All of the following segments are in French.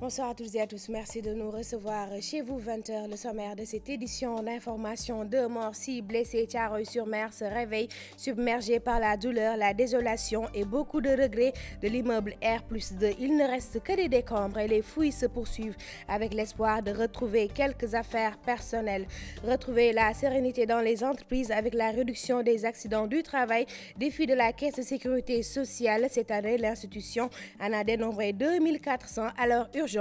Bonsoir à toutes et à tous. Merci de nous recevoir chez vous. 20h, le sommaire de cette édition d'information. 2 morts, 6 blessés. Thiaroye-sur-Mer se réveille submergé par la douleur, la désolation et beaucoup de regrets de l'immeuble R+2. Il ne reste que des décombres et les fouilles se poursuivent avec l'espoir de retrouver quelques affaires personnelles. Retrouver la sérénité dans les entreprises avec la réduction des accidents du travail. Défi de la Caisse de sécurité sociale. Cette année, l'institution en a dénombré 2400 à leur urgence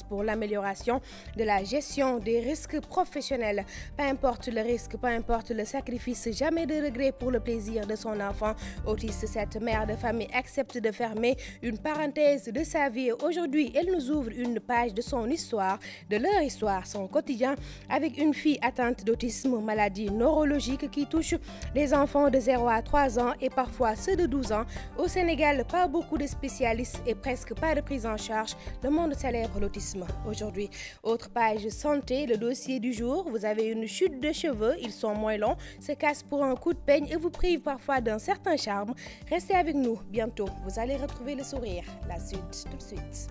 pour l'amélioration de la gestion des risques professionnels. Peu importe le risque, peu importe le sacrifice, jamais de regret pour le plaisir de son enfant autiste. Cette mère de famille accepte de fermer une parenthèse de sa vie. Aujourd'hui, elle nous ouvre une page de son histoire, de leur histoire, son quotidien avec une fille atteinte d'autisme, maladie neurologique qui touche les enfants de 0 à 3 ans et parfois ceux de 12 ans. Au Sénégal, pas beaucoup de spécialistes et presque pas de prise en charge. Le monde célèbre l'autisme aujourd'hui. Autre page santé, le dossier du jour. Vous avez une chute de cheveux, ils sont moins longs, se cassent pour un coup de peigne et vous privent parfois d'un certain charme. Restez avec nous, bientôt vous allez retrouver le sourire. La suite, tout de suite.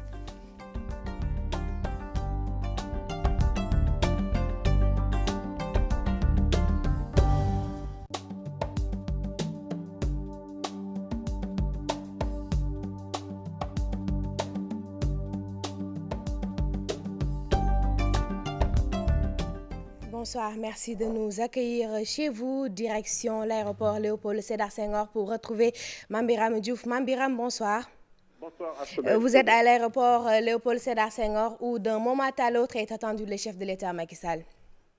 Bonsoir, merci de nous accueillir chez vous. Direction l'aéroport Léopold Sédar Senghor pour retrouver Mame Birame Diouf. Mame Birame, bonsoir. Bonsoir. Vous êtes à l'aéroport Léopold Sédar Senghor où d'un moment à l'autre est attendu le chef de l'État Macky Sall.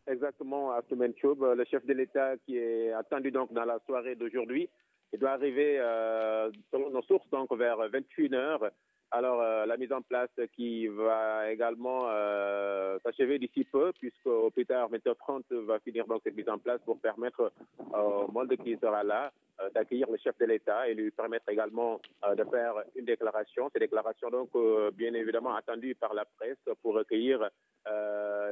Exactement, Assoumane Thioub, le chef de l'État qui est attendu donc dans la soirée d'aujourd'hui. Il doit arriver, selon nos sources, donc vers 21h. Alors, la mise en place qui va également s'achever d'ici peu, puisque au plus tard, 20h30, va finir donc cette mise en place pour permettre au monde qui sera là d'accueillir le chef de l'État et lui permettre également de faire une déclaration. Cette déclaration, donc, bien évidemment, attendue par la presse pour recueillir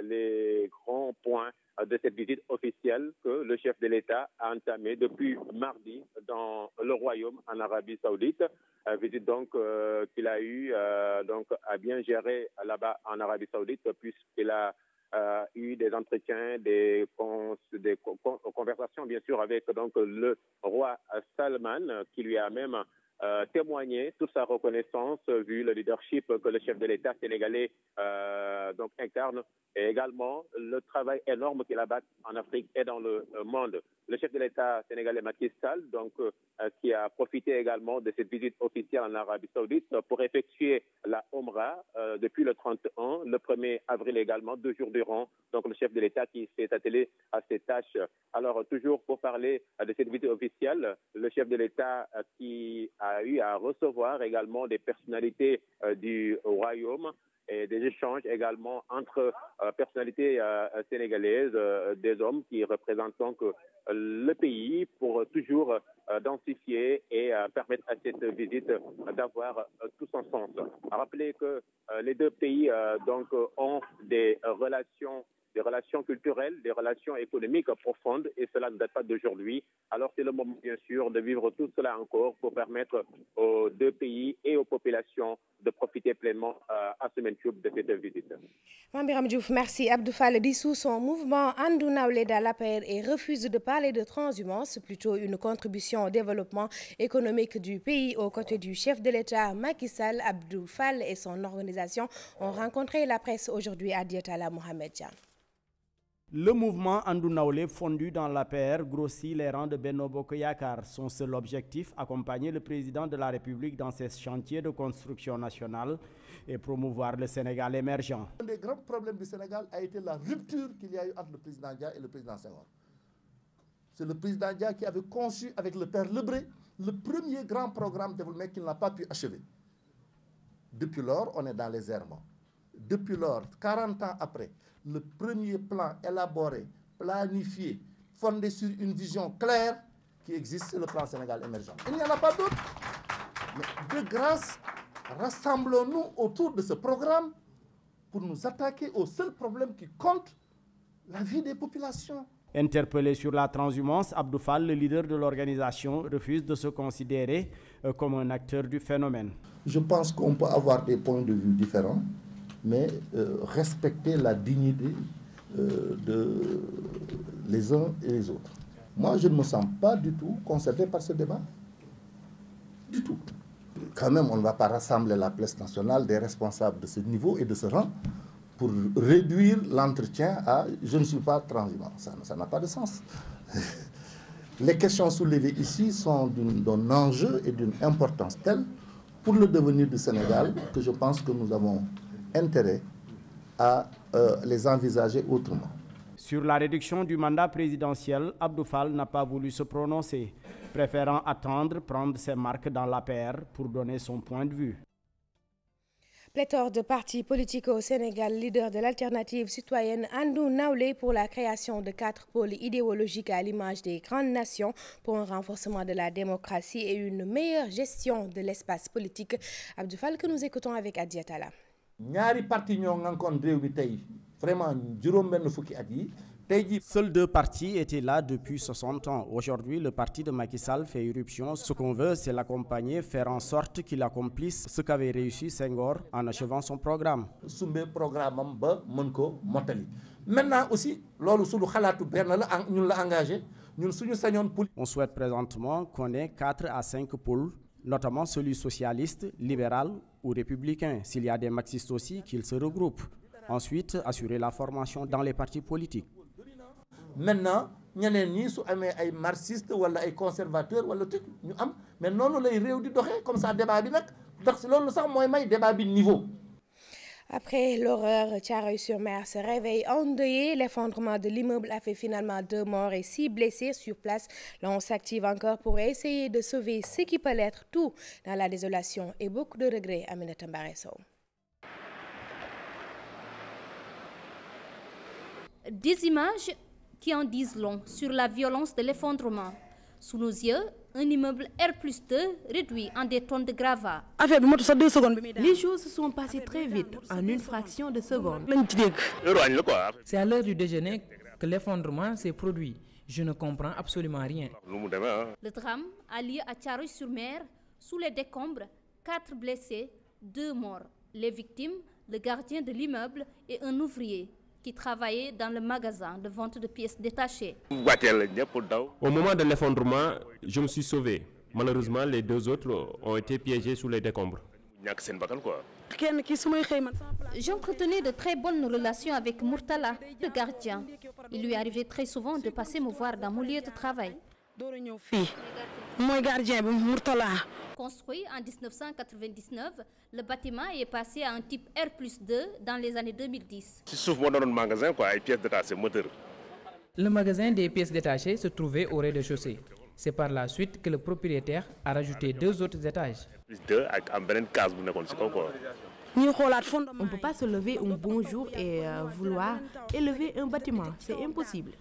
les grands points de cette visite officielle que le chef de l'État a entamée depuis mardi dans le Royaume en Arabie Saoudite. Visite donc qu'il a eu donc à bien gérer là-bas en Arabie Saoudite puisqu'il a eu des entretiens, des conversations bien sûr avec donc le roi Salman qui lui a même témoigné toute sa reconnaissance vu le leadership que le chef de l'État sénégalais donc incarne et également le travail énorme qu'il abatte en Afrique et dans le monde. Le chef de l'État sénégalais Macky Sall, donc, qui a profité également de cette visite officielle en Arabie Saoudite pour effectuer la Omra depuis le 31, le 1er avril également, 2 jours durant. Donc le chef de l'État qui s'est attelé à ces tâches. Alors toujours pour parler de cette visite officielle, le chef de l'État qui a eu à recevoir également des personnalités du Royaume et des échanges également entre personnalités sénégalaises, des hommes qui représentent donc le pays pour toujours densifier et permettre à cette visite d'avoir tout son sens. Rappelez que les deux pays donc ont des relations culturelles, des relations économiques profondes et cela ne date pas d'aujourd'hui. Alors c'est le moment bien sûr de vivre tout cela encore pour permettre aux deux pays et aux populations de profiter pleinement à Assoumane Thioub de cette visite. Mame Birame Diouf, merci. Abdou Fall dissout son mouvement Andou Nawlé dans l'APR et refuse de parler de transhumance, plutôt une contribution au développement économique du pays aux côtés du chef de l'État Macky Sall. Abdou Fall et son organisation ont rencontré la presse aujourd'hui à Diatala Mohamed Dian. Le mouvement Andou Nawlé fondu dans l'APR grossit les rangs de Benno Bokk Yakaar. Son seul objectif, accompagner le président de la République dans ses chantiers de construction nationale et promouvoir le Sénégal émergent. Un des grands problèmes du Sénégal a été la rupture qu'il y a eu entre le président Dia et le président Senghor. C'est le président Dia qui avait conçu avec le père Lebré le premier grand programme de développement qu'il n'a pas pu achever. Depuis lors, on est dans les errements. Depuis lors, 40 ans après, le premier plan élaboré, planifié, fondé sur une vision claire qui existe, c'est le plan Sénégal émergent. Il n'y en a pas d'autre. Mais de grâce, rassemblons-nous autour de ce programme pour nous attaquer au seul problème qui compte, la vie des populations. Interpellé sur la transhumance, Abdou Fall, le leader de l'organisation, refuse de se considérer comme un acteur du phénomène. Je pense qu'on peut avoir des points de vue différents, mais respecter la dignité les uns et les autres. Moi, je ne me sens pas du tout concerné par ce débat. Du tout. Quand même, on ne va pas rassembler la presse nationale des responsables de ce niveau et de ce rang pour réduire l'entretien à « je ne suis pas transhumant ». Ça n'a pas de sens. Les questions soulevées ici sont d'un enjeu et d'une importance telle pour le devenir du Sénégal que je pense que nous avons intérêt à les envisager autrement. Sur la réduction du mandat présidentiel, Abdou Fall n'a pas voulu se prononcer, préférant attendre prendre ses marques dans l'APR pour donner son point de vue. Pléthore de partis politiques au Sénégal, leader de l'alternative citoyenne Andou Naoulé pour la création de 4 pôles idéologiques à l'image des grandes nations pour un renforcement de la démocratie et une meilleure gestion de l'espace politique. Abdou Fall, que nous écoutons avec Adia Talla. ñaari parti ñoo ngankoon réew mi tey vraiment juróom-benn fukki at yi. Seuls 2 partis étaient là depuis 60 ans. Aujourd'hui, le parti de Macky Sall fait irruption. Ce qu'on veut, c'est l'accompagner, faire en sorte qu'il accomplisse ce qu'avait réussi Senghor en achevant son programme. Maintenant aussi, on souhaite présentement qu'on ait 4 à 5 pôles, notamment celui socialiste, libéral ou républicain. S'il y a des marxistes aussi, qu'ils se regroupent. Ensuite, assurer la formation dans les partis politiques. Maintenant ñeneen ñi su amee ay marxiste wala ay conservateur wala tout ñu am mais noonu lay réew di doxee comme ça débat bi nag tax si loolu sax mooy may débat bi niveau. Après l'horreur, Thiaroye-sur-Mer se réveille endeuillé. L'effondrement de l'immeuble a fait finalement 2 morts et 6 blessés sur place. Là, on s'active encore pour essayer de sauver ce qui peut l'être, tout dans la désolation et beaucoup de regrets. Aminata Mbaresso. Des images qui en disent long sur la violence de l'effondrement. Sous nos yeux, un immeuble R+2 réduit en des tonnes de gravats. Les choses se sont passées très vite, en une fraction de seconde. C'est à l'heure du déjeuner que l'effondrement s'est produit. Je ne comprends absolument rien. Le drame a lieu à Thiaroye-sur-Mer, sous les décombres, 4 blessés, 2 morts. Les victimes, le gardien de l'immeuble et un ouvrier qui travaillait dans le magasin de vente de pièces détachées. Au moment de l'effondrement, je me suis sauvé. Malheureusement, les 2 autres ont été piégés sous les décombres. J'entretenais de très bonnes relations avec Murtala, le gardien. Il lui arrivait très souvent de passer me voir dans mon lieu de travail. Construit en 1999, le bâtiment est passé à un type R+2 dans les années 2010. Le magasin des pièces détachées se trouvait au rez-de-chaussée. C'est par la suite que le propriétaire a rajouté 2 autres étages. On ne peut pas se lever un bon jour et vouloir élever un bâtiment. C'est impossible.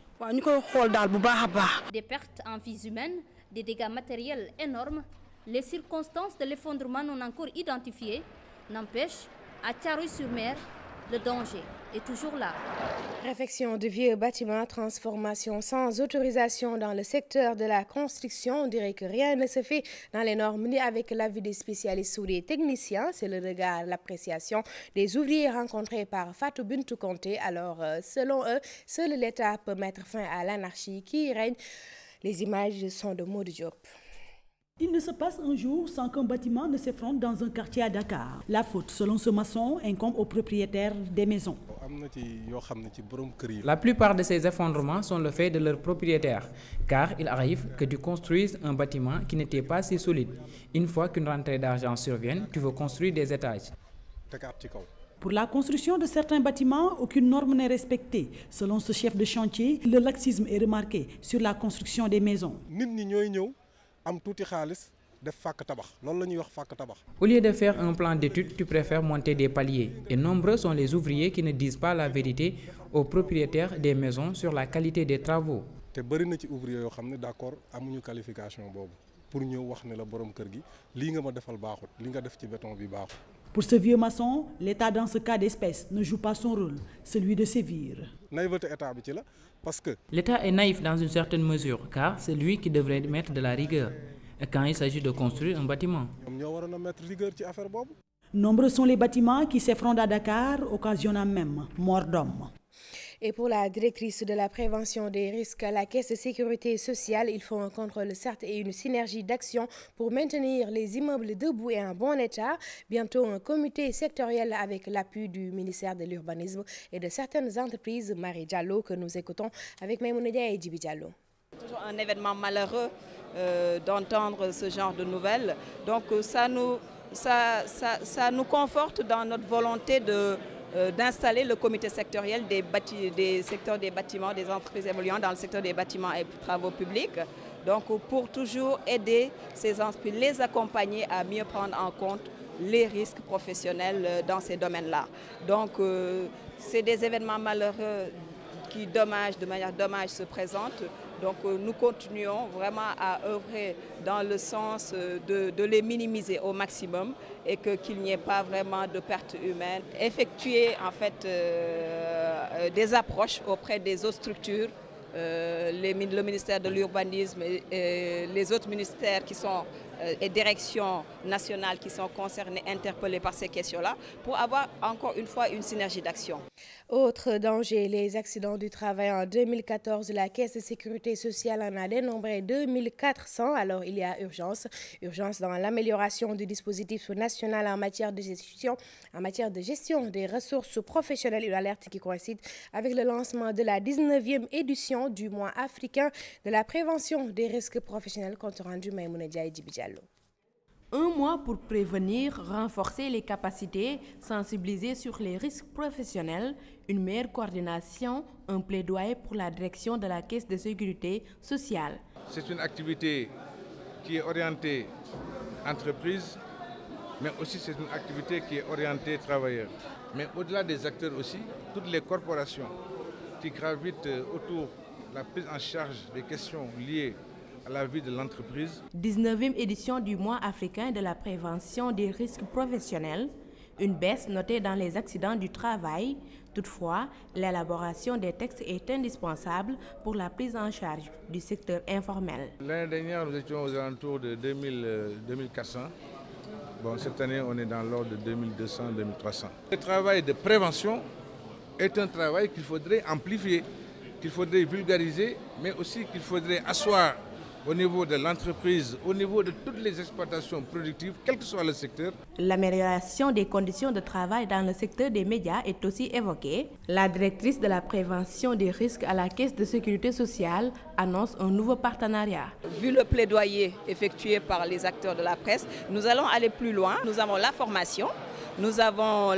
Des pertes en vies humaines, des dégâts matériels énormes. Les circonstances de l'effondrement non encore identifiées n'empêchent, à Thiaroye-sur-Mer, le danger est toujours là. Réfection de vieux bâtiments, transformation sans autorisation dans le secteur de la construction. On dirait que rien ne se fait dans les normes ni avec l'avis des spécialistes ou des techniciens. C'est le regard, l'appréciation des ouvriers rencontrés par Fatou Bintou Conté. Alors, selon eux, seul l'État peut mettre fin à l'anarchie qui règne. Les images sont de Maud Diop. Il ne se passe un jour sans qu'un bâtiment ne s'effondre dans un quartier à Dakar. La faute, selon ce maçon, incombe aux propriétaires des maisons. La plupart de ces effondrements sont le fait de leurs propriétaires, car il arrive que tu construises un bâtiment qui n'était pas si solide. Une fois qu'une rentrée d'argent survient, tu veux construire des étages. Pour la construction de certains bâtiments, aucune norme n'est respectée. Selon ce chef de chantier, le laxisme est remarqué sur la construction des maisons. Au lieu de faire un plan d'étude, tu préfères monter des paliers. Et nombreux sont les ouvriers qui ne disent pas la vérité aux propriétaires des maisons sur la qualité des travaux. Pour ce vieux maçon, l'État dans ce cas d'espèce ne joue pas son rôle, celui de sévir. L'État est naïf dans une certaine mesure, car c'est lui qui devrait mettre de la rigueur quand il s'agit de construire un bâtiment. Nombreux sont les bâtiments qui s'effondrent à Dakar, occasionnant même mort d'hommes. Et pour la directrice de la prévention des risques à la Caisse de sécurité sociale, il faut un contrôle certes et une synergie d'action pour maintenir les immeubles debout et en bon état. Bientôt un comité sectoriel avec l'appui du ministère de l'Urbanisme et de certaines entreprises. Marie Diallo, que nous écoutons avec Maïmouna et Djibi Diallo. Toujours un événement malheureux d'entendre ce genre de nouvelles. Donc ça nous conforte dans notre volonté d'installer le comité sectoriel des secteurs des bâtiments, des entreprises évoluant dans le secteur des bâtiments et travaux publics. Donc pour toujours aider ces entreprises, les accompagner à mieux prendre en compte les risques professionnels dans ces domaines-là. Donc c'est des événements malheureux qui, de manière dommage, se présentent. Donc nous continuons vraiment à œuvrer dans le sens de les minimiser au maximum et qu'il n'y ait pas vraiment de pertes humaines. Effectuer en fait des approches auprès des autres structures, le ministère de l'Urbanisme et les autres ministères qui sont et directions nationales qui sont concernées, interpellées par ces questions-là, pour avoir encore une fois une synergie d'action. Autre danger, les accidents du travail. En 2014, la Caisse de sécurité sociale en a dénombré 2400. Alors il y a urgence dans l'amélioration du dispositif national en matière de gestion des ressources professionnelles. Une alerte qui coïncide avec le lancement de la 19e édition du mois africain de la prévention des risques professionnels, compte rendu Maïmouna Dia et Djibi Diallo. Un mois pour prévenir, renforcer les capacités, sensibiliser sur les risques professionnels, une meilleure coordination, un plaidoyer pour la direction de la Caisse de sécurité sociale. C'est une activité qui est orientée entreprise, mais aussi c'est une activité qui est orientée travailleurs. Mais au-delà des acteurs aussi, toutes les corporations qui gravitent autour de la prise en charge des questions liées à la vie de l'entreprise. 19e édition du mois africain de la prévention des risques professionnels, une baisse notée dans les accidents du travail. Toutefois, l'élaboration des textes est indispensable pour la prise en charge du secteur informel. L'année dernière, nous étions aux alentours de 2400. Bon, cette année, on est dans l'ordre de 2200-2300. Le travail de prévention est un travail qu'il faudrait amplifier, qu'il faudrait vulgariser, mais aussi qu'il faudrait asseoir au niveau de l'entreprise, au niveau de toutes les exploitations productives, quel que soit le secteur. L'amélioration des conditions de travail dans le secteur des médias est aussi évoquée. La directrice de la prévention des risques à la Caisse de sécurité sociale annonce un nouveau partenariat. Vu le plaidoyer effectué par les acteurs de la presse, nous allons aller plus loin. Nous avons la formation, nous avons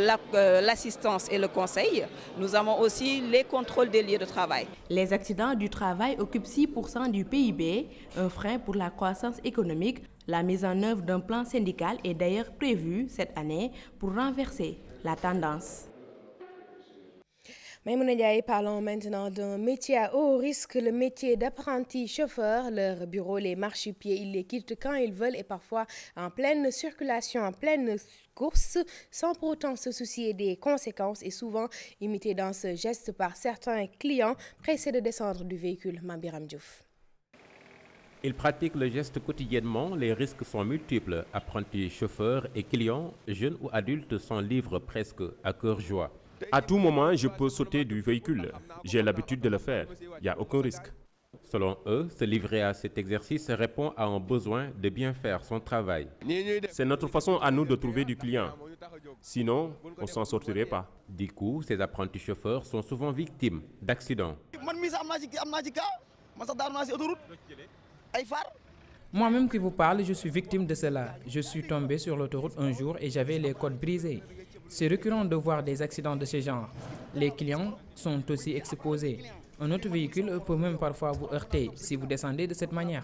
l'assistance et le conseil. Nous avons aussi les contrôles des lieux de travail. Les accidents du travail occupent 6% du PIB, un frein pour la croissance économique. La mise en œuvre d'un plan syndical est d'ailleurs prévue cette année pour renverser la tendance. Maïmouna Ndiaye, parlons maintenant d'un métier à haut risque, le métier d'apprenti chauffeur. Leur bureau, les marchepieds, ils les quittent quand ils veulent et parfois en pleine circulation, en pleine course, sans pour autant se soucier des conséquences et souvent imités dans ce geste par certains clients pressés de descendre du véhicule. Mambiram Diouf. Ils pratiquent le geste quotidiennement, les risques sont multiples. Apprentis chauffeurs et clients, jeunes ou adultes, s'en livrent presque à cœur joie. À tout moment, je peux sauter du véhicule. J'ai l'habitude de le faire. Il n'y a aucun risque. Selon eux, se livrer à cet exercice répond à un besoin de bien faire son travail. C'est notre façon à nous de trouver du client. Sinon, on ne s'en sortirait pas. Du coup, ces apprentis chauffeurs sont souvent victimes d'accidents. Moi-même qui vous parle, je suis victime de cela. Je suis tombé sur l'autoroute un jour et j'avais les côtes brisées. C'est récurrent de voir des accidents de ce genre. Les clients sont aussi exposés. Un autre véhicule peut même parfois vous heurter si vous descendez de cette manière.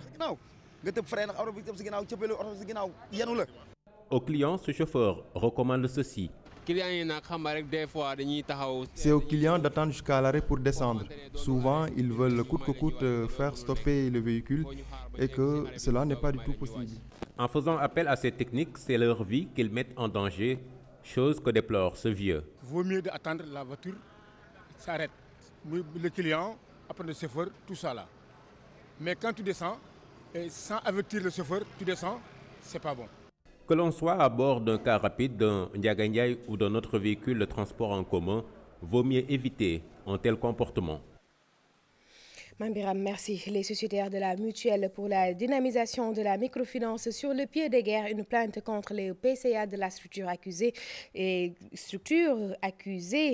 Aux clients, ce chauffeur recommande ceci. C'est aux clients d'attendre jusqu'à l'arrêt pour descendre. Souvent, ils veulent coûte que coûte faire stopper le véhicule et que cela n'est pas du tout possible. En faisant appel à ces techniques, c'est leur vie qu'ils mettent en danger, chose que déplore ce vieux. Il vaut mieux attendre la voiture s'arrête. Le client, après le chauffeur, tout ça là. Mais quand tu descends, et sans avertir le chauffeur, tu descends, c'est pas bon. Que l'on soit à bord d'un car rapide, d'un Ndiaga Ndiaye ou d'un autre véhicule de transport en commun, vaut mieux éviter un tel comportement. Mambiram, merci. Les sociétaires de la Mutuelle pour la dynamisation de la microfinance sur le pied de guerre, une plainte contre les PCA de la structure accusée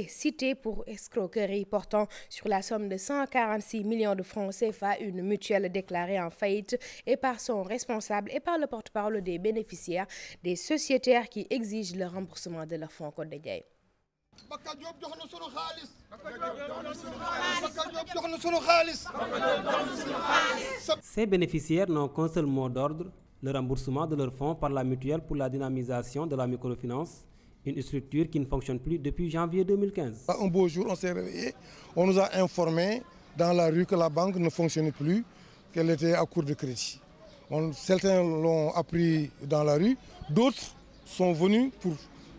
citée pour escroquerie portant sur la somme de 146 millions de francs CFA, une mutuelle déclarée en faillite et par son responsable et par le porte-parole des bénéficiaires, des sociétaires qui exigent le remboursement de leurs fonds Code de Ndiaye. Ces bénéficiaires n'ont qu'un seul mot d'ordre, le remboursement de leurs fonds par la mutuelle pour la dynamisation de la microfinance, une structure qui ne fonctionne plus depuis janvier 2015. Un beau jour, on s'est réveillé, on nous a informé dans la rue que la banque ne fonctionnait plus, qu'elle était à court de crédit. Certains l'ont appris dans la rue, d'autres sont venus pour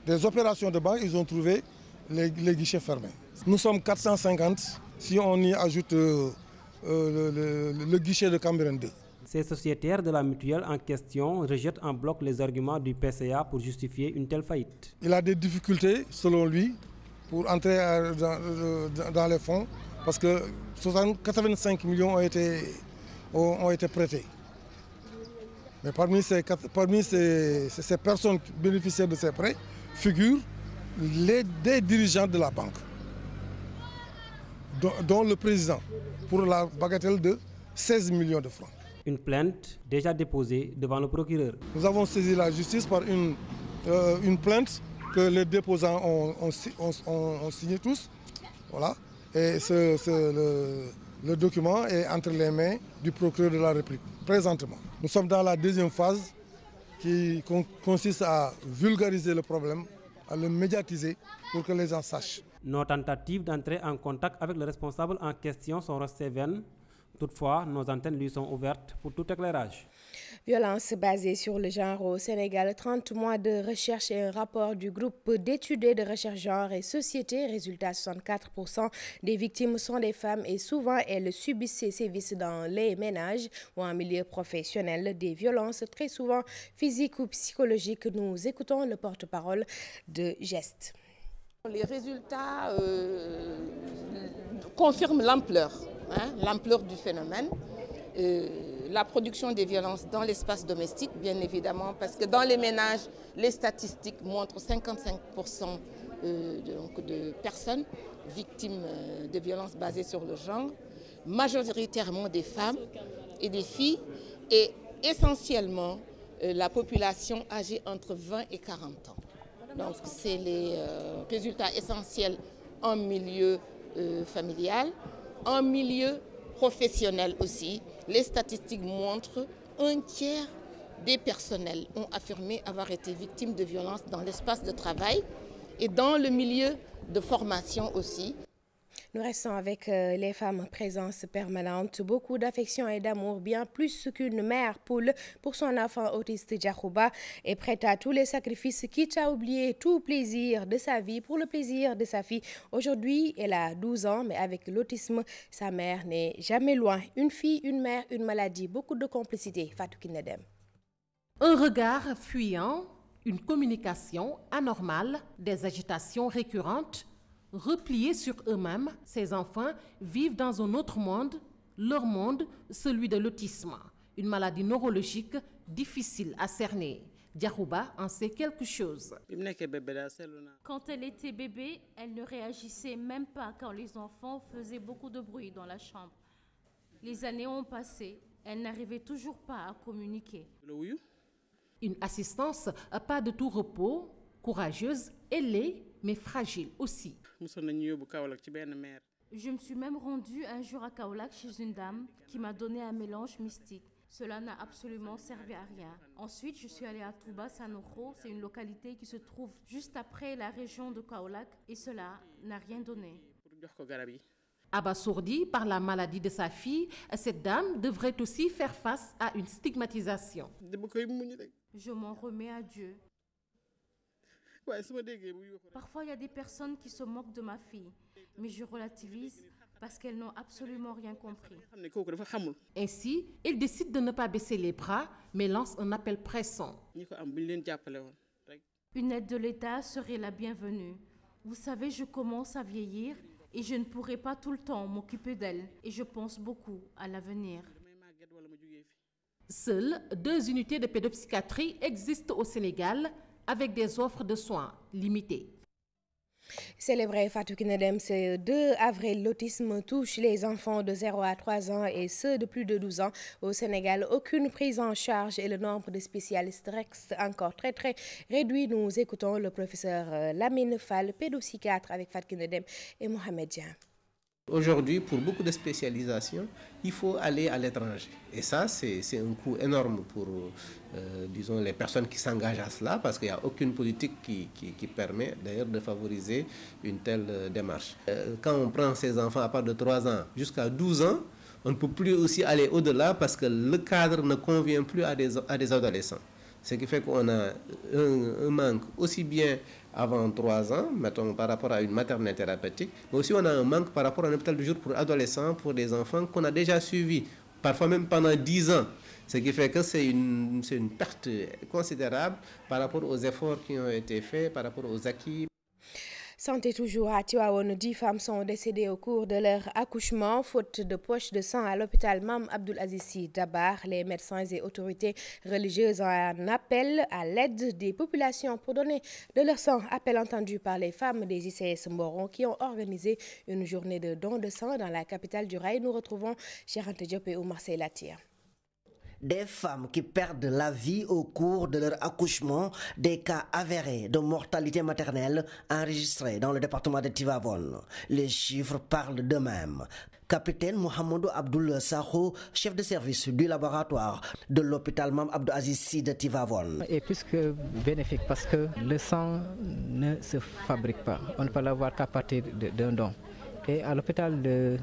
des opérations de banque, ils ont trouvé les guichets fermés. Nous sommes 450 si on y ajoute le guichet de Cambérène 2. Ces sociétaires de la mutuelle en question rejettent en bloc les arguments du PCA pour justifier une telle faillite. Il a des difficultés, selon lui, pour entrer dans les fonds parce que 85 millions ont été prêtés. Mais parmi ces personnes bénéficiaires de ces prêts figurent des dirigeants de la banque, dont le président, pour la bagatelle de 16 millions de francs. Une plainte déjà déposée devant le procureur. Nous avons saisi la justice par une plainte que les déposants ont signé tous. Voilà. Et le document est entre les mains du procureur de la République, présentement. Nous sommes dans la deuxième phase qui consiste à vulgariser le problème, à le médiatiser pour que les gens sachent. Nos tentatives d'entrer en contact avec le responsable en question sont restées vaines. Toutefois, nos antennes lui sont ouvertes pour tout éclairage. Violence basée sur le genre au Sénégal, 30 mois de recherche et un rapport du groupe d'études de recherche genre et société. Résultat, 64% des victimes sont des femmes et souvent elles subissent ces sévices dans les ménages ou en milieu professionnel. Des violences très souvent physiques ou psychologiques. Nous écoutons le porte-parole de Geste. Les résultats confirment l'ampleur du phénomène. La production des violences dans l'espace domestique, bien évidemment, parce que dans les ménages, les statistiques montrent 55% de personnes victimes de violences basées sur le genre, majoritairement des femmes et des filles, et essentiellement la population âgée entre 20 et 40 ans. Donc c'est les résultats essentiels en milieu familial, en milieu professionnel aussi. Les statistiques montrent un tiers des personnels ont affirmé avoir été victimes de violences dans l'espace de travail et dans le milieu de formation aussi. Nous restons avec les femmes, présence permanente, beaucoup d'affection et d'amour, bien plus qu'une mère poule pour son enfant autiste Diakhouba, est prête à tous les sacrifices, quitte à oublier tout plaisir de sa vie pour le plaisir de sa fille. Aujourd'hui, elle a 12 ans, mais avec l'autisme, sa mère n'est jamais loin. Une fille, une mère, une maladie, beaucoup de complicité. Fatou Kinedem. Un regard fuyant, une communication anormale, des agitations récurrentes. Repliés sur eux-mêmes, ces enfants vivent dans un autre monde, leur monde, celui de l'autisme, une maladie neurologique difficile à cerner. Diakhouba en sait quelque chose. Quand elle était bébé, elle ne réagissait même pas quand les enfants faisaient beaucoup de bruit dans la chambre. Les années ont passé, elle n'arrivait toujours pas à communiquer. Une assistance, pas de tout repos, courageuse, ailée, mais fragile aussi. Je me suis même rendue un jour à Kaolack chez une dame qui m'a donné un mélange mystique. Cela n'a absolument servi à rien. Ensuite, je suis allée à Touba Sanokho, c'est une localité qui se trouve juste après la région de Kaolack, et cela n'a rien donné. Abasourdie par la maladie de sa fille, cette dame devrait aussi faire face à une stigmatisation. Je m'en remets à Dieu. Parfois, il y a des personnes qui se moquent de ma fille, mais je relativise parce qu'elles n'ont absolument rien compris. Ainsi, ils décident de ne pas baisser les bras, mais lancent un appel pressant. Une aide de l'État serait la bienvenue. Vous savez, je commence à vieillir et je ne pourrai pas tout le temps m'occuper d'elles. Et je pense beaucoup à l'avenir. Seules 2 unités de pédopsychiatrie existent au Sénégal avec des offres de soins limitées. Célébré Fatou Kiné Dème, ce 2 avril, l'autisme touche les enfants de 0 à 3 ans et ceux de plus de 12 ans. Au Sénégal, aucune prise en charge et le nombre de spécialistes reste encore très réduit. Nous écoutons le professeur Lamine Fall, pédopsychiatre avec Fatou Kiné Dème et Mohamed Dian. Aujourd'hui, pour beaucoup de spécialisations, il faut aller à l'étranger. Et ça, c'est un coût énorme pour, disons, les personnes qui s'engagent à cela, parce qu'il n'y a aucune politique qui permet d'ailleurs de favoriser une telle démarche. Quand on prend ces enfants à partir de 3 ans jusqu'à 12 ans, on ne peut plus aussi aller au-delà parce que le cadre ne convient plus à des adolescents. Ce qui fait qu'on a un manque aussi bien avant 3 ans, mettons par rapport à une maternelle thérapeutique, mais aussi on a un manque par rapport à un hôpital de jour pour adolescents, pour des enfants qu'on a déjà suivis, parfois même pendant 10 ans. Ce qui fait que c'est une perte considérable par rapport aux efforts qui ont été faits, par rapport aux acquis. Santé toujours à Tivaouane, 10 femmes sont décédées au cours de leur accouchement, faute de poche de sang à l'hôpital Mame Abdoul Aziz Sy Dabakh. Les médecins et autorités religieuses en appellent à l'aide des populations pour donner de leur sang. Appel entendu par les femmes des ICS Mboro qui ont organisé une journée de don de sang dans la capitale du Rail. Nous retrouvons Cheikh Anta Diop et Marseille Latir. Des femmes qui perdent la vie au cours de leur accouchement, des cas avérés de mortalité maternelle enregistrés dans le département de Tivaouane. Les chiffres parlent d'eux-mêmes. Capitaine Mohamedou Abdoul Sakho, chef de service du laboratoire de l'hôpital Mame Abdoul Aziz Sy de Tivaouane. Et plus que bénéfique parce que le sang ne se fabrique pas. On ne peut l'avoir qu'à partir d'un don. Et à l'hôpital de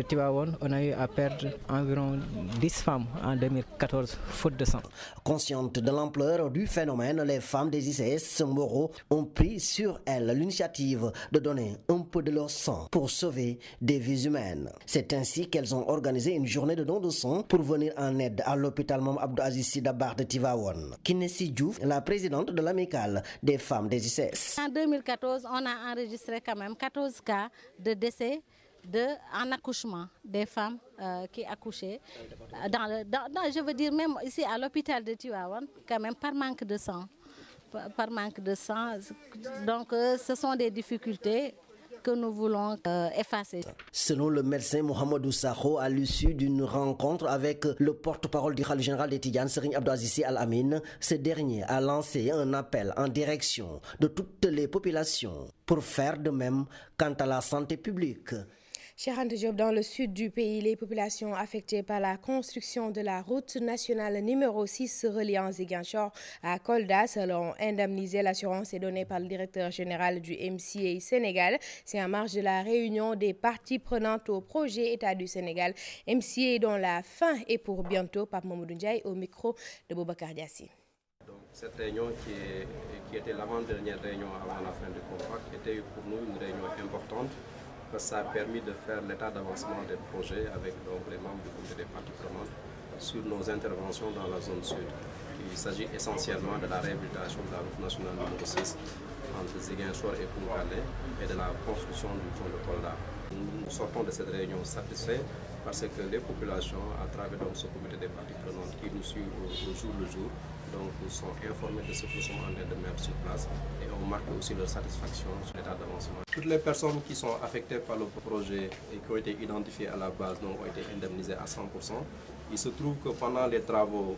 Tivaouane, on a eu à perdre environ 10 femmes en 2014, faute de sang. Conscientes de l'ampleur du phénomène, les femmes des ICS Mboro ont pris sur elles l'initiative de donner un peu de leur sang pour sauver des vies humaines. C'est ainsi qu'elles ont organisé une journée de don de sang pour venir en aide à l'hôpital Mame Abdoul Aziz Sy Dabakh de Tivaouane. Kinessi Diouf, la présidente de l'amicale des femmes des ICS. En 2014, on a enregistré quand même 14 cas de décès en accouchement des femmes qui accouchaient je veux dire même ici à l'hôpital de Tivaouane, quand même par manque de sang. Donc ce sont des difficultés que nous voulons effacer. Selon le médecin Mohamedou Sakho, à l'issue d'une rencontre avec le porte-parole du khalife général des Tidjanes, Serigne Abdou Aziz Sy Al Amine, ce dernier a lancé un appel en direction de toutes les populations pour faire de même quant à la santé publique. Cheikh Anta Diop, dans le sud du pays, les populations affectées par la construction de la route nationale numéro 6 reliant Ziguinchor à Kolda seront indemnisées. L'assurance est donnée par le directeur général du MCA Sénégal. C'est en marge de la réunion des parties prenantes au projet État du Sénégal. MCA dont la fin est pour bientôt. Pape Mamadou Ndiaye au micro de Boubacar Diassi. Donc, cette réunion qui était l'avant-dernière réunion avant la fin du contrat était pour nous une réunion importante. Ça a permis de faire l'état d'avancement des projets avec donc, les membres du comité des parties prenantes sur nos interventions dans la zone sud. Il s'agit essentiellement de la réhabilitation de la route nationale numéro 6 entre Ziguinchor et Koungheul et de la construction du pont de Kolda. Nous sortons de cette réunion satisfaits parce que les populations, à travers donc, ce comité des parties prenantes qui nous suivent au jour le jour, donc sont informés de ce que nous sommes en train de mettre sur place et on marque aussi leur satisfaction sur l'état d'avancement. Toutes les personnes qui sont affectées par le projet et qui ont été identifiées à la base donc, ont été indemnisées à 100%. Il se trouve que pendant les travaux,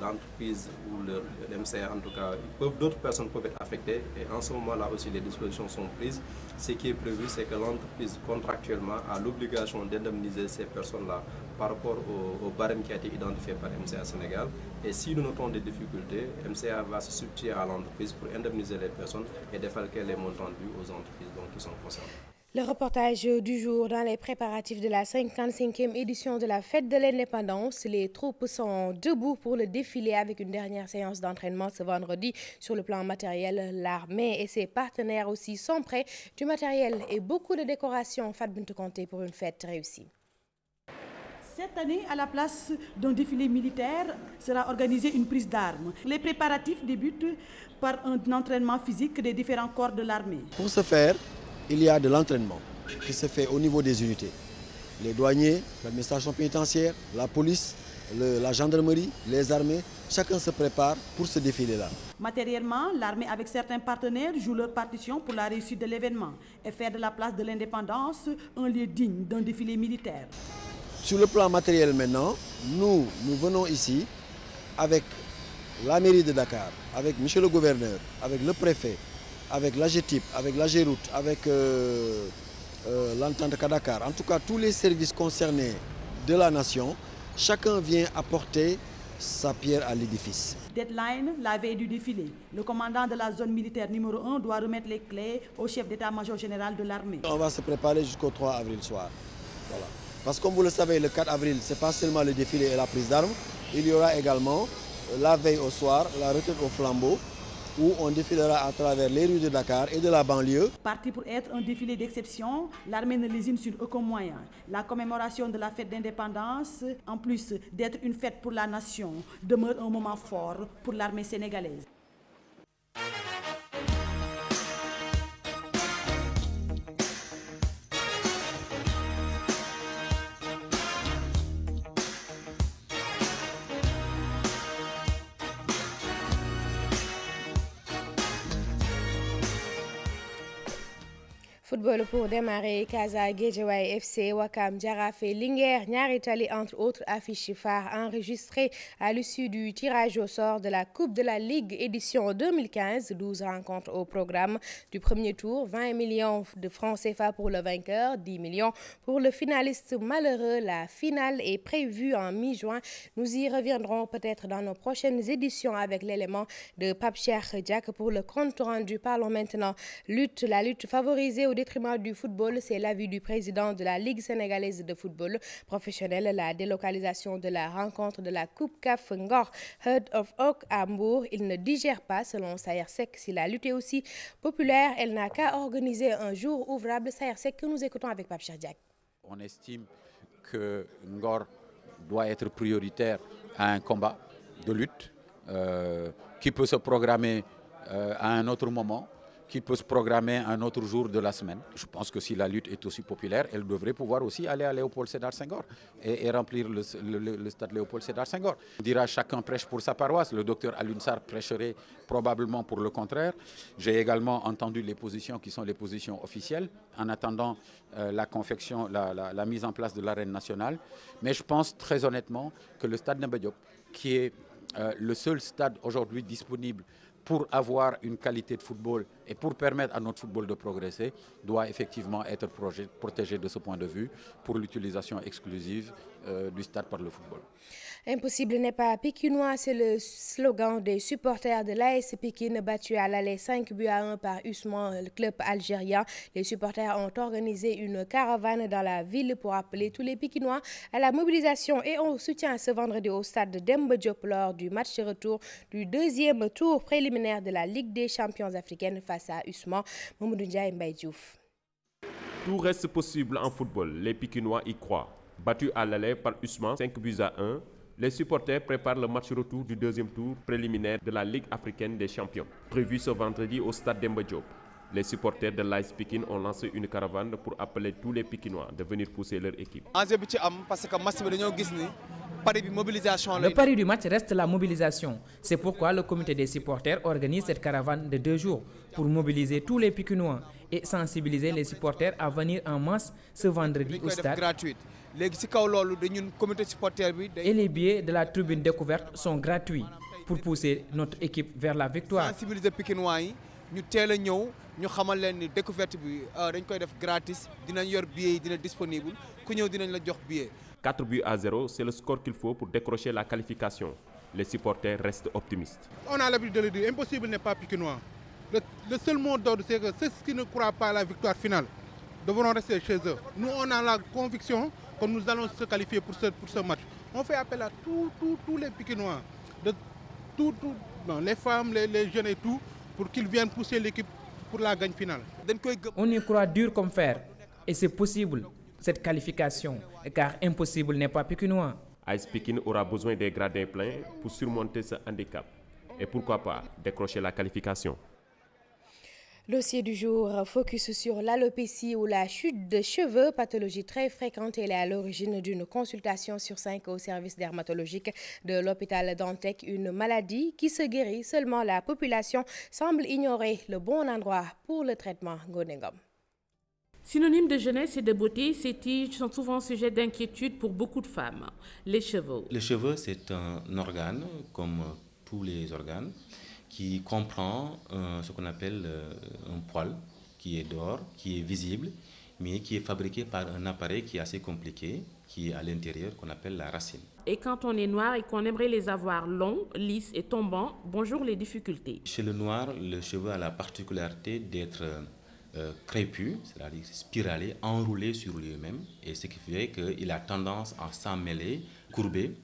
l'entreprise ou l'MCA en tout cas, d'autres personnes peuvent être affectées et en ce moment-là aussi les dispositions sont prises. Ce qui est prévu, c'est que l'entreprise contractuellement a l'obligation d'indemniser ces personnes-là par rapport au barème qui a été identifié par MCA Sénégal. Et si nous notons des difficultés, MCA va se substituer à l'entreprise pour indemniser les personnes et défalquer les montants dus aux entreprises donc, qui sont concernées. Le reportage du jour dans les préparatifs de la 55e édition de la Fête de l'Indépendance. Les troupes sont debout pour le défilé avec une dernière séance d'entraînement ce vendredi. Sur le plan matériel, l'armée et ses partenaires aussi sont prêts. Du matériel et beaucoup de décorations. Fat Bintou Conté pour une fête réussie. Cette année, à la place d'un défilé militaire, sera organisée une prise d'armes. Les préparatifs débutent par un entraînement physique des différents corps de l'armée. Pour ce faire, il y a de l'entraînement qui se fait au niveau des unités. Les douaniers, l'administration pénitentiaire, la police, la gendarmerie, les armées, chacun se prépare pour ce défilé-là. Matériellement, l'armée avec certains partenaires joue leur partition pour la réussite de l'événement et faire de la place de l'Indépendance un lieu digne d'un défilé militaire. Sur le plan matériel maintenant, nous venons ici avec la mairie de Dakar, avec M. le gouverneur, avec le préfet, avec l'AGETIP, avec l'AGEROUTE, avec l'entente Dakar, en tout cas tous les services concernés de la nation, chacun vient apporter sa pierre à l'édifice. Deadline, la veille du défilé. Le commandant de la zone militaire numéro 1 doit remettre les clés au chef d'état-major général de l'armée. On va se préparer jusqu'au 3 avril soir. Voilà. Parce que comme vous le savez, le 4 avril, ce n'est pas seulement le défilé et la prise d'armes, il y aura également la veille au soir, la retraite au flambeau, où on défilera à travers les rues de Dakar et de la banlieue. Parti pour être un défilé d'exception, l'armée ne lésine sur aucun moyen. La commémoration de la fête d'indépendance, en plus d'être une fête pour la nation, demeure un moment fort pour l'armée sénégalaise. Football pour démarrer, Casa Guédiawaye FC, Wakam Jaraaf et Linguère, Ñaari Tali entre autres affiches phares enregistrées à l'issue du tirage au sort de la Coupe de la Ligue édition 2015. 12 rencontres au programme du premier tour, 20 millions de francs CFA pour le vainqueur, 10 millions pour le finaliste malheureux. La finale est prévue en mi-juin. Nous y reviendrons peut-être dans nos prochaines éditions avec l'élément de Pape Cheikh Diack pour le compte rendu. Parlons maintenant la lutte favorisée au détriment du football, c'est l'avis du président de la Ligue sénégalaise de football professionnel. La délocalisation de la rencontre de la Coupe CAF Ngor Heart of Oak à Mbour, il ne digère pas selon Sayer Seck. Si la lutte est aussi populaire, elle n'a qu'à organiser un jour ouvrable. Sayer Seck que nous écoutons avec Pape Cheikh Diack. On estime que Ngor doit être prioritaire à un combat de lutte qui peut se programmer à un autre moment, qui peut se programmer un autre jour de la semaine. Je pense que si la lutte est aussi populaire, elle devrait pouvoir aussi aller à Léopold Sédar Senghor et remplir le stade Léopold Sédar Senghor. On dira chacun prêche pour sa paroisse. Le docteur Alioune Sarr prêcherait probablement pour le contraire. J'ai également entendu les positions qui sont les positions officielles en attendant la mise en place de l'arène nationale. Mais je pense très honnêtement que le stade Demba Diop, qui est le seul stade aujourd'hui disponible pour avoir une qualité de football et pour permettre à notre football de progresser, doit effectivement être protégé de ce point de vue pour l'utilisation exclusive du stade par le football. Impossible n'est pas pikinois, c'est le slogan des supporters de l'AS Pikine battu à l'aller 5-1 par Usman, le club algérien. Les supporters ont organisé une caravane dans la ville pour appeler tous les Pikinois à la mobilisation et au soutien ce vendredi au stade de Demba Diop lors du match retour du deuxième tour préliminaire de la Ligue des champions africaine face à Usman. Mamadou Ndiaye Mbaye Diouf. Tout reste possible en football, les Pikinois y croient. Battu à l'aller par Usman 5-1, les supporters préparent le match retour du deuxième tour préliminaire de la Ligue africaine des champions, prévu ce vendredi au stade Demba Diop. Les supporters de l'AS Pikine ont lancé une caravane pour appeler tous les Pikinois de venir pousser leur équipe. Le pari du match reste la mobilisation. C'est pourquoi le comité des supporters organise cette caravane de 2 jours pour mobiliser tous les Pikinois et sensibiliser les supporters à venir en masse ce vendredi au stade. Et les billets de la tribune découverte sont gratuits pour pousser notre équipe vers la victoire. Sensibiliser Pikinois yi ñu téla ñëw ñu xamal leen ni découverte bi dañ koy def gratis dinañ yor billet yi dina disponible ku ñëw dinañ la jox billet. 4-0, c'est le score qu'il faut pour décrocher la qualification. Les supporters restent optimistes. On a l'habitude de le dire, impossible n'est pas Pikinois. Le seul mot d'ordre, c'est que ceux qui ne croient pas à la victoire finale devront rester chez eux. Nous, on a la conviction que nous allons se qualifier pour ce match. On fait appel à tous les Pikinois, les femmes, les jeunes et tout, pour qu'ils viennent pousser l'équipe pour la gagne finale. On y croit dur comme fer. Et c'est possible, cette qualification, car impossible n'est pas Pikinois. AS Pikine aura besoin des gradins pleins pour surmonter ce handicap. Et pourquoi pas décrocher la qualification. Dossier du jour, focus sur l'alopécie ou la chute de cheveux, pathologie très fréquente. Elle est à l'origine d'une consultation sur 5 au service dermatologique de l'hôpital Dantec, une maladie qui se guérit. Seulement la population semble ignorer le bon endroit pour le traitement. Gonengom. Synonymes de jeunesse et de beauté, ces tiges sont souvent sujet d'inquiétude pour beaucoup de femmes. Les cheveux. Le cheveu, c'est un organe, comme tous les organes, qui comprend ce qu'on appelle un poil qui est dehors, qui est visible, mais qui est fabriqué par un appareil qui est assez compliqué, qui est à l'intérieur, qu'on appelle la racine. Et quand on est noir et qu'on aimerait les avoir longs, lisses et tombants, bonjour les difficultés. Chez le noir, le cheveu a la particularité d'être crépus, c'est-à-dire spiralé, enroulé sur lui-même, et ce qui fait qu'il a tendance à s'emmêler, courber.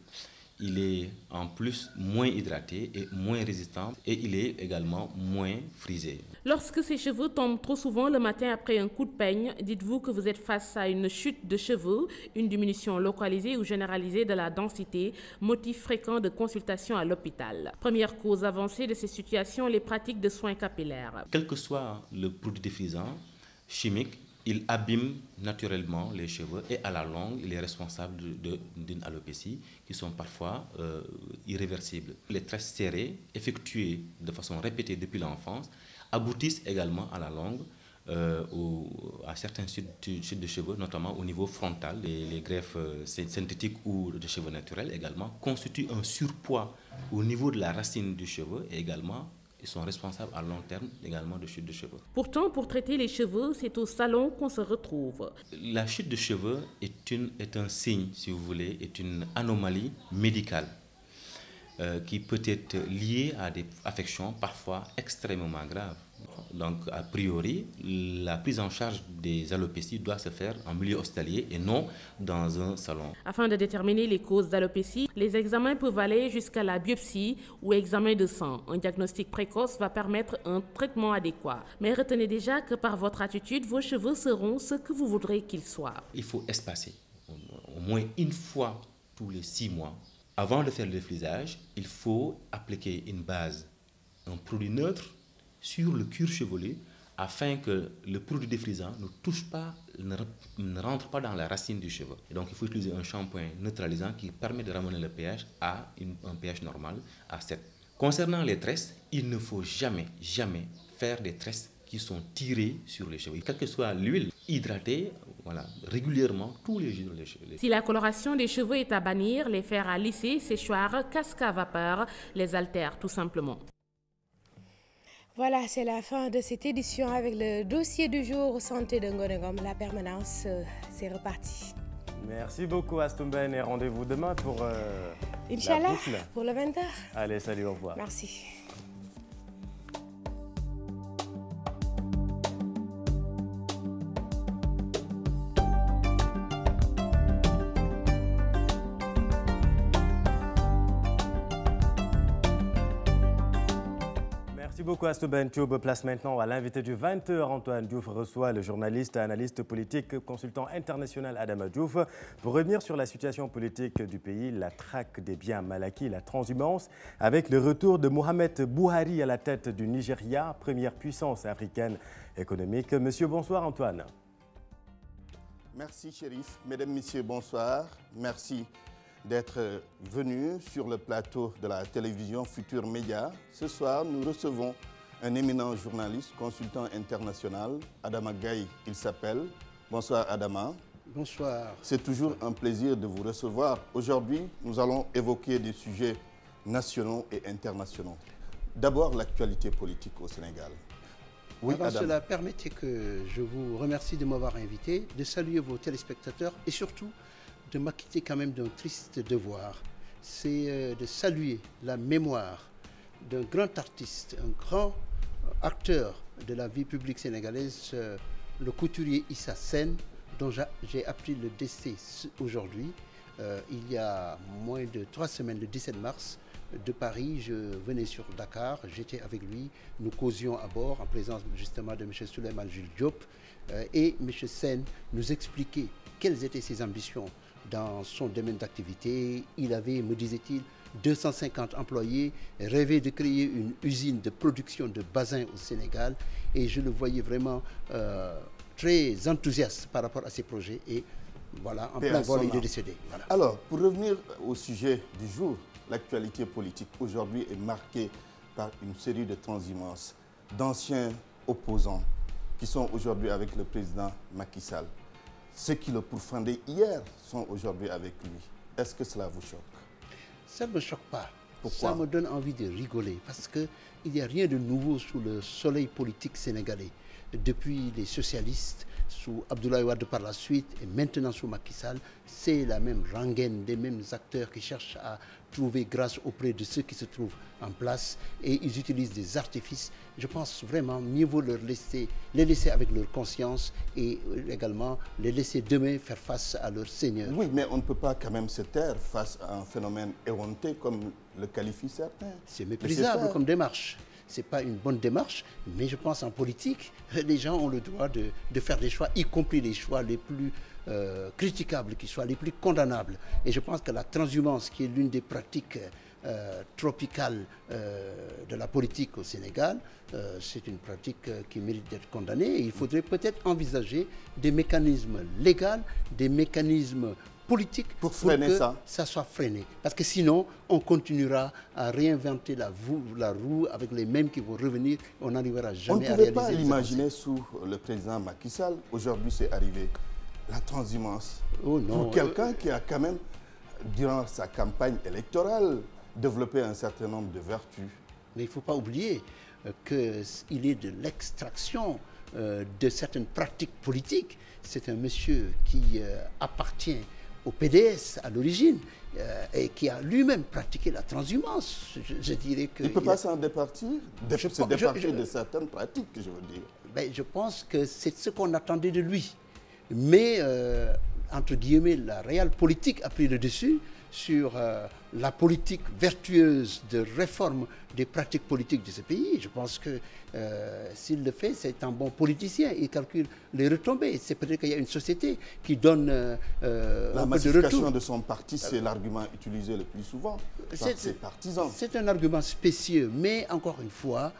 Il est en plus moins hydraté et moins résistant, et il est également moins frisé. Lorsque ces cheveux tombent trop souvent le matin après un coup de peigne, dites-vous que vous êtes face à une chute de cheveux, une diminution localisée ou généralisée de la densité, motif fréquent de consultation à l'hôpital. Première cause avancée de ces situations, les pratiques de soins capillaires. Quel que soit le produit défrisant chimique, il abîme naturellement les cheveux et à la longue, il est responsable d'une alopécie qui sont parfois irréversibles. Les tresses serrées, effectuées de façon répétée depuis l'enfance, aboutissent également à la longue à certaines chutes de cheveux, notamment au niveau frontal. Les greffes synthétiques ou de cheveux naturels également constituent un surpoids au niveau de la racine du cheveu et également ils sont responsables à long terme également de chute de cheveux. Pourtant, pour traiter les cheveux, c'est au salon qu'on se retrouve. La chute de cheveux est un signe, si vous voulez, est une anomalie médicale qui peut être liée à des affections parfois extrêmement graves. Donc, a priori, la prise en charge des alopécies doit se faire en milieu hospitalier et non dans un salon. Afin de déterminer les causes d'alopécie, les examens peuvent aller jusqu'à la biopsie ou examen de sang. Un diagnostic précoce va permettre un traitement adéquat. Mais retenez déjà que par votre attitude, vos cheveux seront ce que vous voudrez qu'ils soient. Il faut espacer au moins une fois tous les 6 mois. Avant de faire le défrisage, il faut appliquer une base, un produit neutre sur le cuir chevelu afin que le produit défrisant ne touche pas, ne rentre pas dans la racine du cheveu. Et donc il faut utiliser un shampoing neutralisant qui permet de ramener le pH à un pH normal à 7. Concernant les tresses, il ne faut jamais faire des tresses qui sont tirées sur les cheveux. Quelle que soit l'huile, hydratée régulièrement tous les jours les cheveux. Si la coloration des cheveux est à bannir, les fer à lisser, séchoir, casque à vapeur, les haltères tout simplement. Voilà, c'est la fin de cette édition avec le dossier du jour santé de Ngonengom. La permanence, c'est reparti. Merci beaucoup Astumben et rendez-vous demain pour Inch'Allah, la boucle. pour le 20h. Allez, salut, au revoir. Merci. Merci beaucoup Astumben. Tube place maintenant à l'invité du 20h. Antoine Diouf reçoit le journaliste et analyste politique, consultant international Adama Diouf pour revenir sur la situation politique du pays, la traque des biens mal acquis, la transhumance, avec le retour de Mohamed Buhari à la tête du Nigeria, première puissance africaine économique. Monsieur, bonsoir Antoine. Merci Chérif. Mesdames, Messieurs, bonsoir. Merci d'être venu sur le plateau de la télévision Futur Média. Ce soir, nous recevons un éminent journaliste, consultant international, Adama Gaye, il s'appelle. Bonsoir Adama. Bonsoir. C'est toujours un plaisir de vous recevoir. Aujourd'hui, nous allons évoquer des sujets nationaux et internationaux. D'abord, l'actualité politique au Sénégal. Oui, avant cela, permettez que je vous remercie de m'avoir invité, de saluer vos téléspectateurs et surtout de m'acquitter quand même d'un triste devoir. C'est de saluer la mémoire d'un grand artiste, un grand acteur de la vie publique sénégalaise, le couturier Issa Sen, dont j'ai appris le décès aujourd'hui. Il y a moins de 3 semaines, le 17 mars, de Paris, je venais sur Dakar, j'étais avec lui, nous causions à bord en présence justement de M. Souleymane Jules Diop, et M. Sen nous expliquait quelles étaient ses ambitions dans son domaine d'activité. Il avait, me disait-il, 250 employés, rêvait de créer une usine de production de bassins au Sénégal, et je le voyais vraiment très enthousiaste par rapport à ces projets, et voilà, en plein vol, il est décédé. Voilà. Alors, pour revenir au sujet du jour, l'actualité politique aujourd'hui est marquée par une série de transhumances d'anciens opposants qui sont aujourd'hui avec le président Macky Sall. Ceux qui le pourfendaient hier sont aujourd'hui avec lui. Est-ce que cela vous choque? Ça ne me choque pas. Pourquoi? Ça me donne envie de rigoler parce qu'il n'y a rien de nouveau sous le soleil politique sénégalais. Depuis les socialistes, sous Abdoulaye Wade par la suite, et maintenant sous Macky Sall, c'est la même rengaine des mêmes acteurs qui cherchent à trouver grâce auprès de ceux qui se trouvent en place, et ils utilisent des artifices. Je pense vraiment mieux vaut les laisser avec leur conscience, et également les laisser demain faire face à leur Seigneur. Oui, mais on ne peut pas quand même se taire face à un phénomène éhonté comme le qualifient certains. C'est méprisable comme démarche. Ce n'est pas une bonne démarche, mais je pense en politique, les gens ont le droit de faire des choix, y compris les choix les plus critiquables, qui soient les plus condamnables. Et je pense que la transhumance, qui est l'une des pratiques tropicales de la politique au Sénégal, c'est une pratique qui mérite d'être condamnée. Et il faudrait peut-être envisager des mécanismes légaux, des mécanismes politique pour freiner que ça soit freiné. Parce que sinon, on continuera à réinventer la roue avec les mêmes qui vont revenir. On n'arrivera jamais à réaliser. On ne pouvait pas l'imaginer sous le président Macky Sall. Aujourd'hui, c'est arrivé. La transhumance. Oh non. Pour quelqu'un qui a quand même, durant sa campagne électorale, développé un certain nombre de vertus. Mais il ne faut pas oublier qu'il est de l'extraction de certaines pratiques politiques. C'est un monsieur qui appartient au PDS à l'origine et qui a lui-même pratiqué la transhumance. Je dirais que... Il ne peut pas s'en départir, se départir de certaines pratiques, je veux dire. Ben, je pense que c'est ce qu'on attendait de lui. Mais, entre guillemets, la réelle politique a pris le dessus sur la politique vertueuse de réforme des pratiques politiques de ce pays. Je pense que s'il le fait, c'est un bon politicien. Il calcule les retombées. C'est peut-être qu'il y a une société qui donne la massification de son parti, c'est l'argument utilisé le plus souvent par ses partisans. C'est un argument spécieux, mais encore une fois,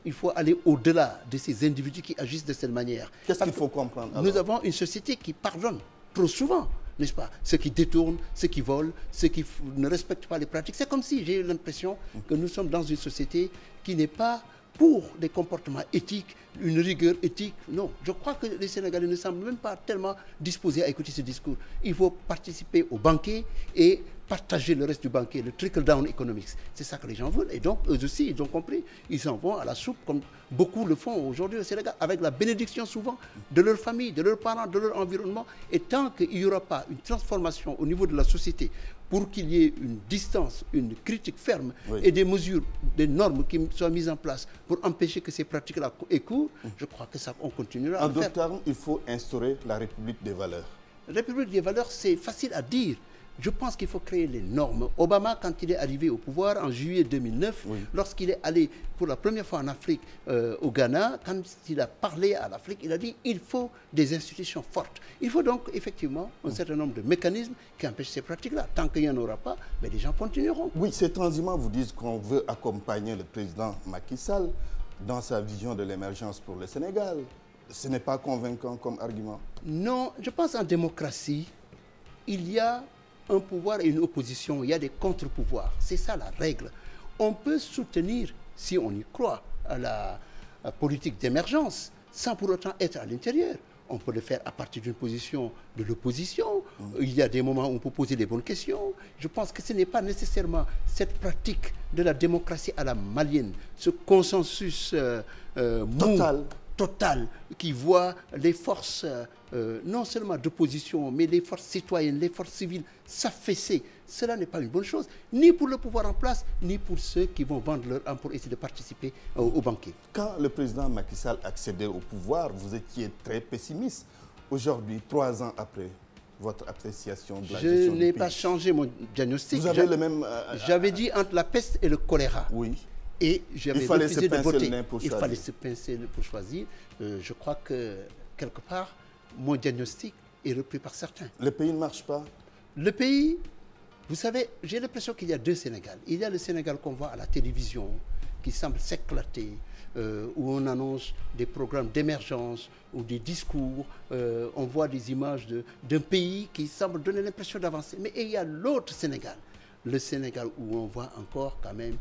il faut aller au-delà de ces individus qui agissent de cette manière. Qu'est-ce qu'il faut comprendre alors? Nous avons une société qui pardonne trop souvent, n'est-ce pas? Ceux qui détournent, ceux qui volent, ceux qui ne respectent pas les pratiques. C'est comme si j'ai l'impression que nous sommes dans une société qui n'est pas pour des comportements éthiques, une rigueur éthique. Non, je crois que les Sénégalais ne semblent même pas tellement disposés à écouter ce discours. Il faut participer au banquet et partager le reste du banquet, le trickle-down economics. C'est ça que les gens veulent. Et donc, eux aussi, ils ont compris. Ils s'en vont à la soupe, comme beaucoup le font aujourd'hui au Sénégal, avec la bénédiction souvent de leur famille, de leurs parents, de leur environnement. Et tant qu'il n'y aura pas une transformation au niveau de la société pour qu'il y ait une distance, une critique ferme et des mesures, des normes qui soient mises en place pour empêcher que ces pratiques-là écoulent, je crois que ça, on continuera à le faire. En d'autres termes, il faut instaurer la République des valeurs. La République des valeurs, c'est facile à dire. Je pense qu'il faut créer les normes. Obama, quand il est arrivé au pouvoir en juillet 2009, lorsqu'il est allé pour la première fois en Afrique, au Ghana, quand il a parlé à l'Afrique, il a dit qu'il faut des institutions fortes. Il faut donc effectivement un certain nombre de mécanismes qui empêchent ces pratiques-là. Tant qu'il n'y en aura pas, mais les gens continueront. Oui, ces transhumants vous disent qu'on veut accompagner le président Macky Sall dans sa vision de l'émergence pour le Sénégal. Ce n'est pas convaincant comme argument. Non, je pense en démocratie, il y a un pouvoir et une opposition, il y a des contre-pouvoirs. C'est ça la règle. On peut soutenir, si on y croit, à la politique d'émergence, sans pour autant être à l'intérieur. On peut le faire à partir d'une position de l'opposition. Il y a des moments où on peut poser les bonnes questions. Je pense que ce n'est pas nécessairement cette pratique de la démocratie à la malienne, ce consensus totale qui voit les forces, non seulement d'opposition, mais les forces citoyennes, les forces civiles s'affaisser. Cela n'est pas une bonne chose, ni pour le pouvoir en place, ni pour ceux qui vont vendre leur âme pour essayer de participer au banquet. Quand le président Macky Sall accédait au pouvoir, vous étiez très pessimiste. Aujourd'hui, 3 ans après, votre appréciation de la gestion du pays? Je n'ai pas changé mon diagnostic. Vous avez le même... J'avais dit entre la peste et le choléra. Oui. Et j'avais refusé de voter. Il fallait se pincer pour choisir. Je crois que, quelque part, mon diagnostic est repris par certains. Le pays ne marche pas? Le pays, vous savez, j'ai l'impression qu'il y a 2 Sénégal. Il y a le Sénégal qu'on voit à la télévision, qui semble s'éclater, où on annonce des programmes d'émergence ou des discours. On voit des images d'un pays qui semble donner l'impression d'avancer. Mais il y a l'autre Sénégal, le Sénégal où on voit encore quand même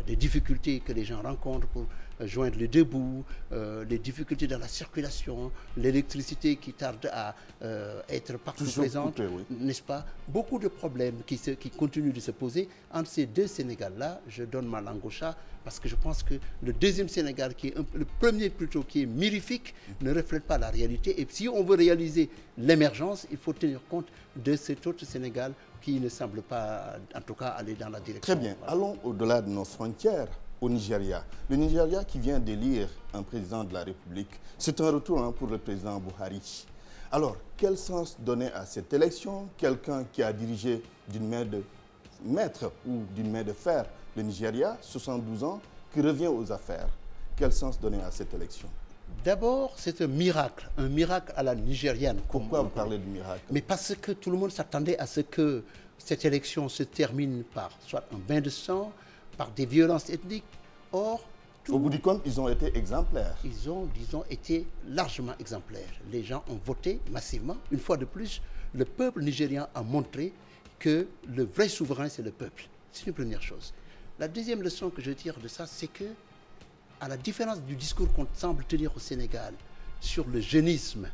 des difficultés que les gens rencontrent pour joindre les deux bouts, les difficultés dans la circulation, l'électricité qui tarde à être partout présente, n'est-ce pas? Beaucoup de problèmes qui continuent de se poser. Entre ces 2 Sénégal-là, je donne ma langue au chat, parce que je pense que le deuxième Sénégal, qui est le premier plutôt, qui est mirifique, ne reflète pas la réalité. Et si on veut réaliser l'émergence, il faut tenir compte de cet autre Sénégal qui ne semble pas, en tout cas, aller dans la direction. Très bien. Voilà. Allons au-delà de nos frontières, au Nigeria. Le Nigeria qui vient d'élire un président de la République, c'est un retour pour le président Buhari. Alors, quel sens donner à cette élection? Quelqu'un qui a dirigé d'une main de maître ou d'une main de fer le Nigeria, 72 ans, qui revient aux affaires. Quel sens donner à cette élection? D'abord, c'est un miracle à la nigériane. Pourquoi vous parlez de miracle? Mais parce que tout le monde s'attendait à ce que cette élection se termine par soit un bain de sang, par des violences ethniques. Or, au bout du compte, ils ont été exemplaires. Ils ont, disons, été largement exemplaires. Les gens ont voté massivement. Une fois de plus, le peuple nigérian a montré que le vrai souverain, c'est le peuple. C'est une première chose. La deuxième leçon que je tire de ça, c'est que, à la différence du discours qu'on semble tenir au Sénégal sur le jeunisme,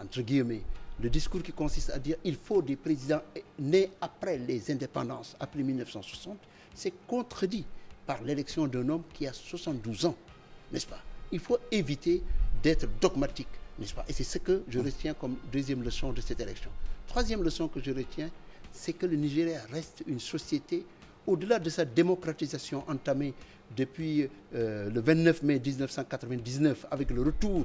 entre guillemets, le discours qui consiste à dire qu'il faut des présidents nés après les indépendances, après 1960, c'est contredit par l'élection d'un homme qui a 72 ans, n'est-ce pas? Il faut éviter d'être dogmatique, n'est-ce pas? Et c'est ce que je retiens comme deuxième leçon de cette élection. Troisième leçon que je retiens, c'est que le Nigeria reste une société, au-delà de sa démocratisation entamée depuis le 29 mai 1999, avec le retour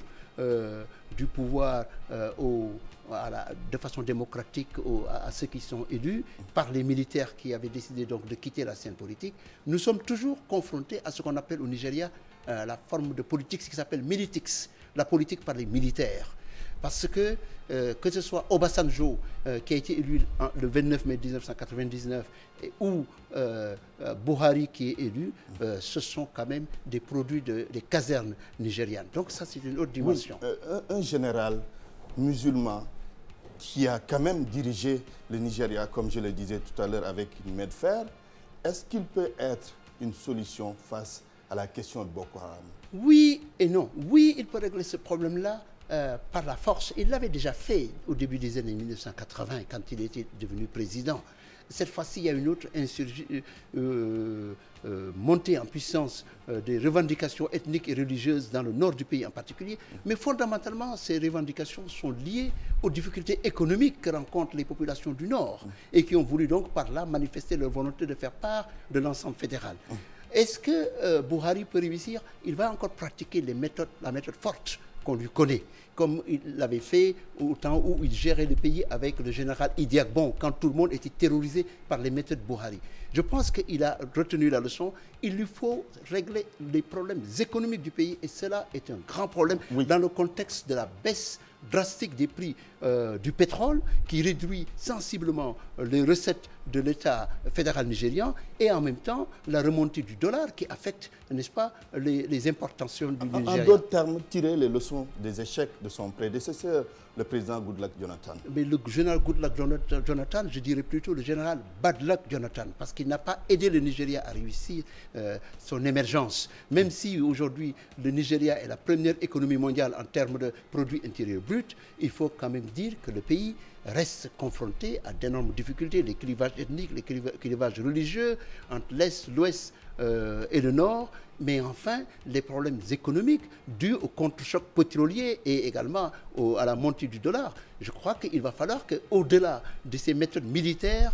du pouvoir de façon démocratique à ceux qui sont élus, par les militaires qui avaient décidé donc de quitter la scène politique, nous sommes toujours confrontés à ce qu'on appelle au Nigeria la forme de politique, ce qui s'appelle militix, la politique par les militaires. Parce que ce soit Obasanjo qui a été élu le 29 mai 1999 ou Buhari qui est élu, ce sont quand même des produits des casernes nigérianes. Donc ça, c'est une autre dimension. Oui, un général musulman qui a quand même dirigé le Nigeria, comme je le disais tout à l'heure, avec une main de fer, est-ce qu'il peut être une solution face à la question de Boko Haram? Oui et non. Oui, il peut régler ce problème-là par la force. Il l'avait déjà fait au début des années 1980, quand il était devenu président. Cette fois-ci, il y a une autre montée en puissance des revendications ethniques et religieuses dans le nord du pays en particulier. Mais fondamentalement, ces revendications sont liées aux difficultés économiques que rencontrent les populations du nord et qui ont voulu donc par là manifester leur volonté de faire part de l'ensemble fédéral. Est-ce que Buhari peut réussir? Il va encore pratiquer la méthode forte qu'on lui connaît, comme il l'avait fait au temps où il gérait le pays avec le général Idi Agbon, quand tout le monde était terrorisé par les méthodes Buhari. Je pense qu'il a retenu la leçon. Il lui faut régler les problèmes économiques du pays, et cela est un grand problème dans le contexte de la baisse drastique des prix du pétrole, qui réduit sensiblement les recettes de l'État fédéral nigérian, et en même temps la remontée du dollar qui affecte, n'est-ce pas, les importations du Nigeria. En d'autres termes, tirer les leçons des échecs de son prédécesseur, le président Goodluck Jonathan. Mais le général Goodluck Jonathan, je dirais plutôt le général Bad Luck Jonathan, parce qu'il n'a pas aidé le Nigeria à réussir son émergence. Même si aujourd'hui le Nigeria est la première économie mondiale en termes de produit intérieur brut, il faut quand même dire que le pays reste confronté à d'énormes difficultés, les clivages ethniques, les clivages religieux entre l'Est, l'Ouest, et le Nord, mais enfin les problèmes économiques dus au contre-choc pétrolier et également à la montée du dollar. Je crois qu'il va falloir qu'au-delà de ces méthodes militaires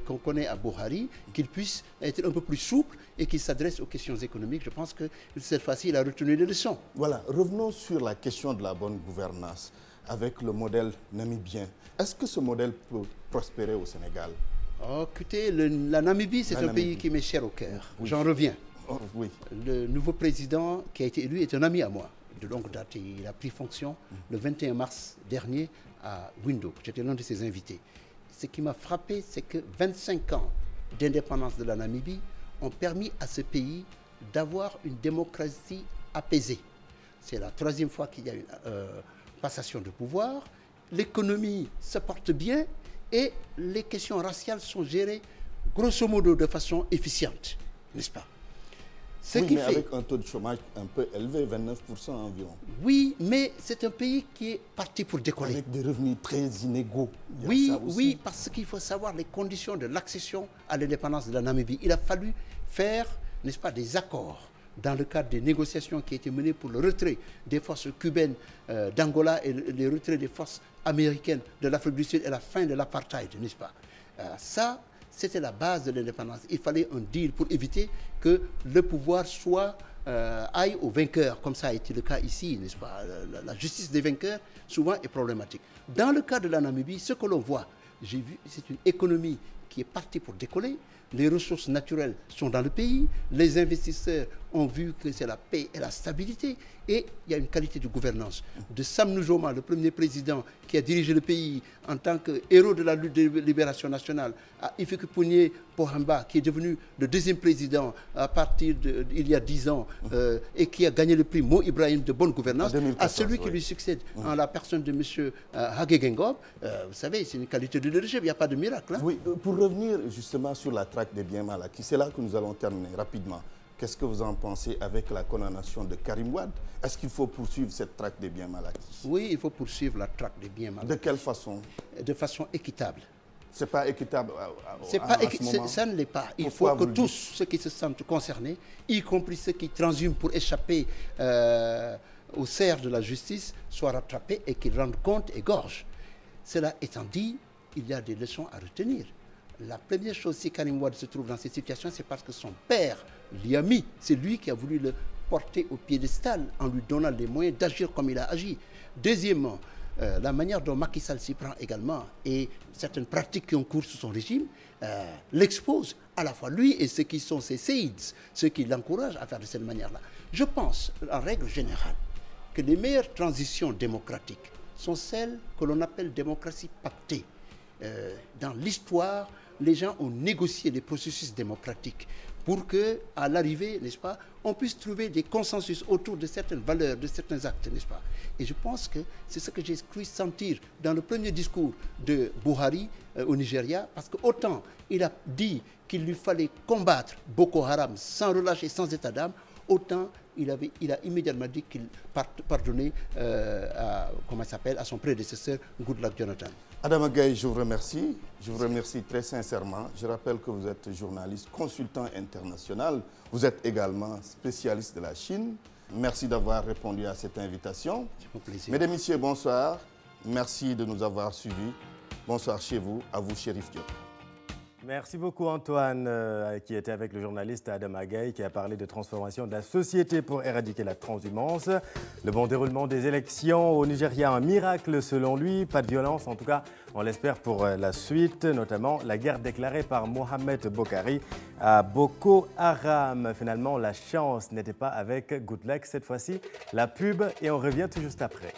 qu'on connaît à Buhari, qu'il puisse être un peu plus souple et qu'il s'adresse aux questions économiques. Je pense que cette fois-ci, il a retenu les leçons. Voilà, revenons sur la question de la bonne gouvernance avec le modèle namibien. Est-ce que ce modèle peut prospérer au Sénégal? Oh, écoutez, la Namibie, c'est un pays qui m'est cher au cœur. Oui. J'en reviens. Oh, oui. Le nouveau président qui a été élu est un ami à moi de longue date. Il a pris fonction le 21 mars dernier à Windhoek. J'étais l'un de ses invités. Ce qui m'a frappé, c'est que 25 ans d'indépendance de la Namibie ont permis à ce pays d'avoir une démocratie apaisée. C'est la 3e fois qu'il y a une passation de pouvoir. L'économie se porte bien et les questions raciales sont gérées grosso modo de façon efficiente, n'est-ce pas? Avec un taux de chômage un peu élevé, 29% environ. Oui, mais c'est un pays qui est parti pour décoller. Avec des revenus très inégaux. Oui, parce qu'il faut savoir les conditions de l'accession à l'indépendance de la Namibie. Il a fallu faire, n'est-ce pas, des accords dans le cadre des négociations qui étaient menées pour le retrait des forces cubaines d'Angola et le retrait des forces américaines de l'Afrique du Sud et la fin de l'apartheid, n'est-ce pas? Ça, c'était la base de l'indépendance. Il fallait un deal pour éviter que le pouvoir aille aux vainqueurs, comme ça a été le cas ici, n'est-ce pas? La justice des vainqueurs, souvent, est problématique. Dans le cas de la Namibie, ce que l'on voit, j'ai vu, c'est une économie qui est partie pour décoller. Les ressources naturelles sont dans le pays. Les investisseurs ont vu que c'est la paix et la stabilité. Et il y a une qualité de gouvernance. De Sam Nujoma, le premier président qui a dirigé le pays en tant que héros de la lutte de libération nationale, à Hifikepunye Pohamba, qui est devenu le 2e président à partir d'il y a 10 ans et qui a gagné le prix Mo Ibrahim de bonne gouvernance, 2014, à celui qui lui succède en la personne de M. Hage Geingob. Vous savez, c'est une qualité de leadership, il n'y a pas de miracle. Hein? Oui, pour revenir justement sur la traque des biens mal acquis, c'est là que nous allons terminer rapidement. Qu'est-ce que vous en pensez avec la condamnation de Karim Wade? Est-ce qu'il faut poursuivre cette traque des biens mal acquis? Oui, il faut poursuivre la traque des biens mal acquis. De quelle façon? De façon équitable. Ce n'est pas équitable ça ne l'est pas. Il faut que tous ceux qui se sentent concernés, y compris ceux qui transhument pour échapper au cerf de la justice, soient rattrapés et qu'ils rendent compte et gorge. Cela étant dit, il y a des leçons à retenir. La première chose, si Karim Wade se trouve dans cette situation, c'est parce que son père l'y a mis. C'est lui qui a voulu le porter au piédestal en lui donnant les moyens d'agir comme il a agi. Deuxièmement, la manière dont Macky Sall s'y prend également et certaines pratiques qui ont cours sous son régime l'exposent à la fois lui et ceux qui sont ses séids, ceux qui l'encouragent à faire de cette manière-là. Je pense, en règle générale, que les meilleures transitions démocratiques sont celles que l'on appelle démocratie pactée. Dans l'histoire, les gens ont négocié les processus démocratiques pour que, à l'arrivée, n'est-ce pas, on puisse trouver des consensus autour de certaines valeurs, de certains actes, n'est-ce pas? Et je pense que c'est ce que j'ai cru sentir dans le premier discours de Buhari au Nigeria, parce que autant il a dit qu'il lui fallait combattre Boko Haram sans relâcher, sans état d'âme, autant il a immédiatement dit qu'il pardonnait à son prédécesseur, Goodluck Jonathan. Adama Gaye, je vous remercie. Je vous remercie très sincèrement. Je rappelle que vous êtes journaliste, consultant international. Vous êtes également spécialiste de la Chine. Merci d'avoir répondu à cette invitation. C'est mon plaisir. Mesdames et messieurs, bonsoir. Merci de nous avoir suivis. Bonsoir chez vous. À vous, Chérif Diop. Merci beaucoup Antoine, qui était avec le journaliste Adama Gaye, qui a parlé de transformation de la société pour éradiquer la transhumance. Le bon déroulement des élections au Nigeria, un miracle selon lui. Pas de violence, en tout cas, on l'espère pour la suite, notamment la guerre déclarée par Mohamed Bokari à Boko Haram. Finalement, la chance n'était pas avec Goodluck cette fois-ci. La pub et on revient tout juste après.